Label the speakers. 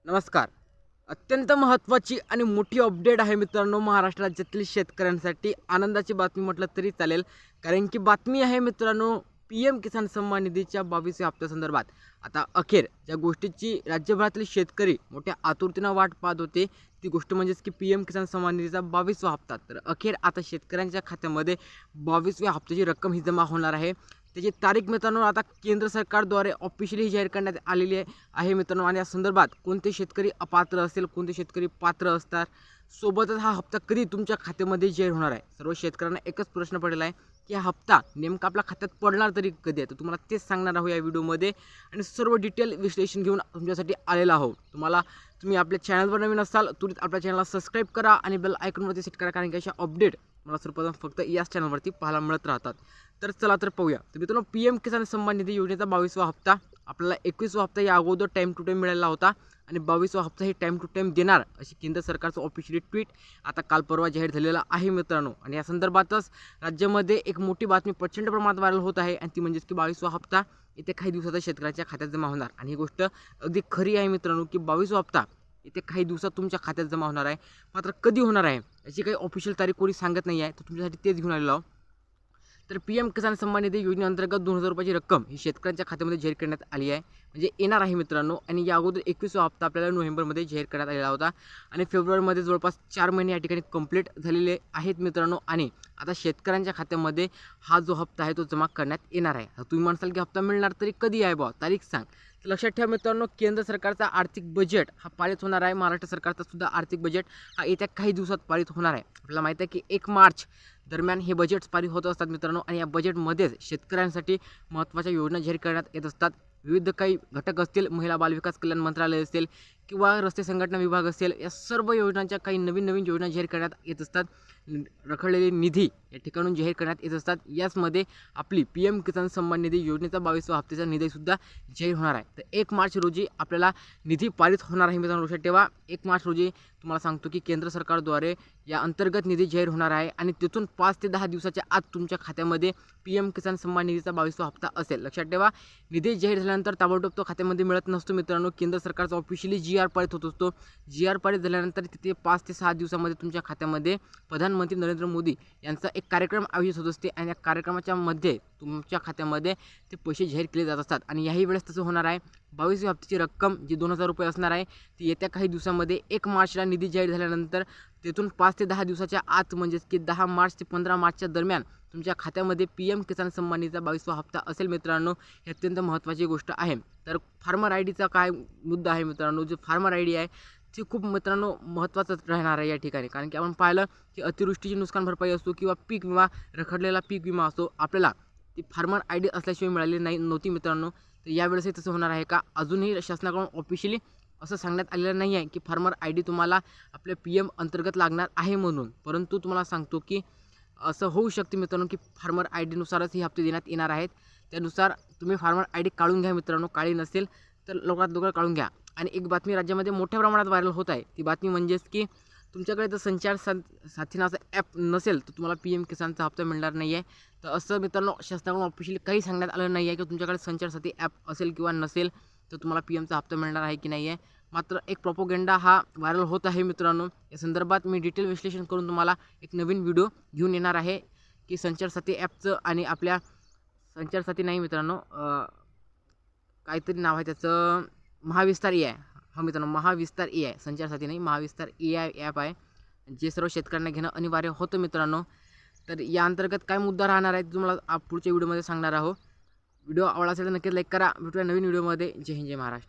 Speaker 1: नमस्कार. अत्यंत महत्त्वाची आणि मोठी अपडेट आहे मित्रांनो महाराष्ट्र राज्यातील शेतकऱ्यांसाठी. आनंदाची बातमी म्हटलं तरी चालेल, कारण की बातमी आहे मित्रांनो पी-एम किसान सन्मान निधीच्या 22व्या हप्त्यासंदर्भात. आता अखेर ज्या गोष्टीची राज्यभरातील शेतकरी मोठ्या आतुरतेनं वाट पाहत होते, ती गोष्ट म्हणजेच की पी-एम किसान सन्मान निधीचा 22वा हप्ता. तर अखेर आता शेतकऱ्यांच्या खात्यामध्ये 22व्या हप्त्याची रक्कम ही जमा होणार आहे. त्याची तारीख मित्रांनो आता केंद्र सरकारद्वारे ऑफिशियली जाहीर करण्यात आलेली आहे मित्रांनो. आणि या संदर्भात कोणते शेतकरी अपात्र असेल, कोणते शेतकरी पात्र असतात, सोबतच हा हप्ता कधी तुमच्या खात्यामध्ये जाहीर होणार आहे. सर्व शेतकऱ्यांना एकच प्रश्न पडलेला आहे की हा हप्ता नेमका आपल्या खात्यात पडणार तरी कधी आहे. तर तुम्हाला तेच सांगणार आहोत या व्हिडिओमध्ये आणि सर्व डिटेल विश्लेषण घेऊन तुमच्यासाठी आलेला आहोत. तुम्ही आपल्या चॅनलवर नवीन असाल त्वरित आपल्या चॅनलला सबस्क्राईब करा आणि बेल आयकॉनवरती सेट करा, कारण की अशा अपडेट मला सर्वप्रथम फक्त याच चॅनलवरती पाहायला मिळत राहतात. तर चला तर पाहूया. तर मित्रांनो पी-एम किसान सन्मान निधी योजनेचा 22वा हप्ता आपल्याला 21वा हप्ता या अगोदर टाईम टू टाईम मिळाला होता आणि 22वा हप्ता हे टाईम टू टाईम देणार अशी केंद्र सरकारचं ऑफिशियली ट्विट आता काल परवा जाहीर झालेलं आहे मित्रांनो. आणि या संदर्भातच राज्यामध्ये एक मोठी बातमी प्रचंड प्रमाणात व्हायरल होत आहे आणि ती म्हणजेच की 22वा हप्ता येत्या काही दिवसात शेतकऱ्यांच्या खात्यात जमा होणार. आणि ही गोष्ट अगदी खरी आहे मित्रांनो की 22वा हप्ता येत्या काही दिवसात तुमच्या खात्यात जमा होणार आहे. मात्र कधी होणार आहे याची काही ऑफिशियल तारीख कोणी सांगत नाही आहे. तर तुमच्यासाठी तेच घेऊन आलेलो आहोत. तर पी-एम किसान सन्मान निधी योजनेअंतर्गत 2000 रुपयाची रक्कम ही शेतकऱ्यांच्या खात्यामध्ये जाहीर करण्यात आली आहे, म्हणजे येणार आहे मित्रांनो. आणि या अगोदर 21वा हप्ता आपल्याला नोव्हेंबरमध्ये जाहीर करण्यात आलेला होता आणि फेब्रुवारीमध्ये जवळपास 4 महिने या ठिकाणी कंप्लीट झालेले आहेत मित्रांनो. आणि आता शेतकऱ्यांच्या खात्यामध्ये हा जो हप्ता आहे तो जमा करण्यात येणार आहे. तुम्ही म्हणाल की हप्ता मिळणार तरी कधी आहे बा, तारीख सांग. तर लक्षात ठेवा मित्रांनो, केंद्र सरकारचा आर्थिक बजेट हा पारित होणार आहे. महाराष्ट्र सरकारचा सुद्धा आर्थिक बजेट हा येत्या काही दिवसात पारित होणार आहे. आपल्याला माहिती आहे की 1 मार्च दरम्यान हे बजेट्स पारित होत असतात मित्रांनो. आणि या बजेटमध्येच शेतकऱ्यांसाठी महत्त्वाच्या योजना जाहीर करण्यात येत असतात. विविध काही घटक असतील, महिला बालविकास कल्याण मंत्रालय असेल किंवा रस्ते संघटना विभाग असेल, या सर्व योजनांच्या काही नवीन नवीन योजना जाहीर करण्यात येत असतात. रखडलेले निधी या ठिकाणून जाहीर करण्यात येत असतात. याचमध्ये आपली पी-एम किसान सन्मान निधी योजनेचा 22वा हप्त्याचा निधीसुद्धा जाहीर होणार आहे. तर 1 मार्च रोजी आपल्याला निधी पारित होणार आहे मित्रांनो. लक्षात ठेवा, 1 मार्च रोजी तुम्हाला सांगतो की केंद्र सरकारद्वारे या अंतर्गत निधी जाहीर होणार आहे आणि तिथून 5 ते 10 दिवसाच्या आत तुमच्या खात्यामध्ये पी-एम किसान सन्मान निधीचा 22वा हप्ता असेल. लक्षात ठेवा, निधी जाहीर झाल्यानंतर ताबडतोब तो खात्यामध्ये मिळत नसतो मित्रांनो. केंद्र सरकारचा ऑफिशियली जी-आर पारित होत असतो. जी-आर पारित झाल्यानंतर तिथे 5 ते 6 दिवसामध्ये तुमच्या खात्यामध्ये प्रधानमंत्री नरेंद्र मोदी यांचा एक कार्यक्रम आयोजित होत असते आणि या कार्यक्रमाच्या मध्ये तुमच्या खात्यामध्ये ते पैसे जाहीर केले जात असतात. आणि याही वेळेस तसं होणार आहे. 22व्या हप्त्याची रक्कम जी 2000 रुपये असणार आहे ती येत्या काही दिवसामध्ये 1 मार्चला निधी जाहीर झाल्यानंतर तिथून 5 ते 10 दिवसाच्या आत म्हणजेच की 10 मार्च ते 15 मार्चच्या दरम्यान तुमच्या खात्यामध्ये पी-एम किसान सन्मान निधीचा 22वा हप्ता असेल मित्रांनो. ही अत्यंत महत्त्वाची गोष्ट आहे. तर फार्मर आय डीचा काय मुद्दा आहे मित्रांनो, जो फार्मर आय डी आहे ती खूप मित्रांनो महत्त्वाचं राहणार आहे या ठिकाणी. कारण की आपण पाहिलं की अतिवृष्टीची नुकसान भरपाई असतो किंवा पीक विमा, रखडलेला पीक विमा असतो, आपल्याला ती फार्मर आय डी असल्याशिवाय मिळाली नव्हती मित्रांनो. तर यावेळेसही तसं होणार आहे का, अजूनही शासनाकडून ऑफिशियली असं सांगण्यात आलेलं नाही आहे की फार्मर आय डी तुम्हाला आपल्या पी-एम अंतर्गत लागणार आहे म्हणून. परंतु तुम्हाला सांगतो की असं होऊ शकते मित्रांनो की फार्मर आय डीनुसारच ही हप्ते देण्यात येणार आहेत. त्यानुसार तुम्ही फार्मर आय डी काढून घ्या मित्रांनो. काढली नसेल तर लवकरात लवकर काढून घ्या. आणि एक बातमी राज्यामध्ये मोठ्या प्रमाणात व्हायरल होत आहे. ती बातमी म्हणजेच की तुमच्याकडे जर संचार साथी नावाचं ॲप नसेल तर तुम्हाला पी-एम किसानचा हप्ता मिळणार नाही आहे. तर असं मित्रांनो शासनाकडून ऑफिशियली काही सांगण्यात आलं नाही आहे की तुमच्याकडे संचार साथी ॲप असेल किंवा नसेल तर तुम्हाला पी-एमचा हप्ता मिळणार आहे की नाही आहे. मात्र एक प्रोपोगंडा हा व्हायरल होत आहे मित्रांनो. या संदर्भात मी डिटेल विश्लेषण करून तुम्हाला एक नवीन व्हिडिओ घेऊन येणार आहे की संचार साथी ॲपचं आणि आपल्या संचार साथी नाही मित्रांनो, काहीतरी नाव आहे त्याचं, महाविस्तार ए आय. हा मित्रांनो, महाविस्तार ए आय, संचार साथी नाही, महाविस्तार ए आय ॲप आहे जे सर्व शेतकऱ्यांना घेणं अनिवार्य होतं मित्रांनो. तर या अंतर्गत काय मुद्दा राहणार आहे तुम्हाला पुढच्या व्हिडिओमध्ये सांगणार आहोत. व्हिडिओ आवडला असेल तर नक्कीच लाईक करा. भेटूया नवीन व्हिडिओमध्ये. जय हिंद, जय महाराष्ट्र.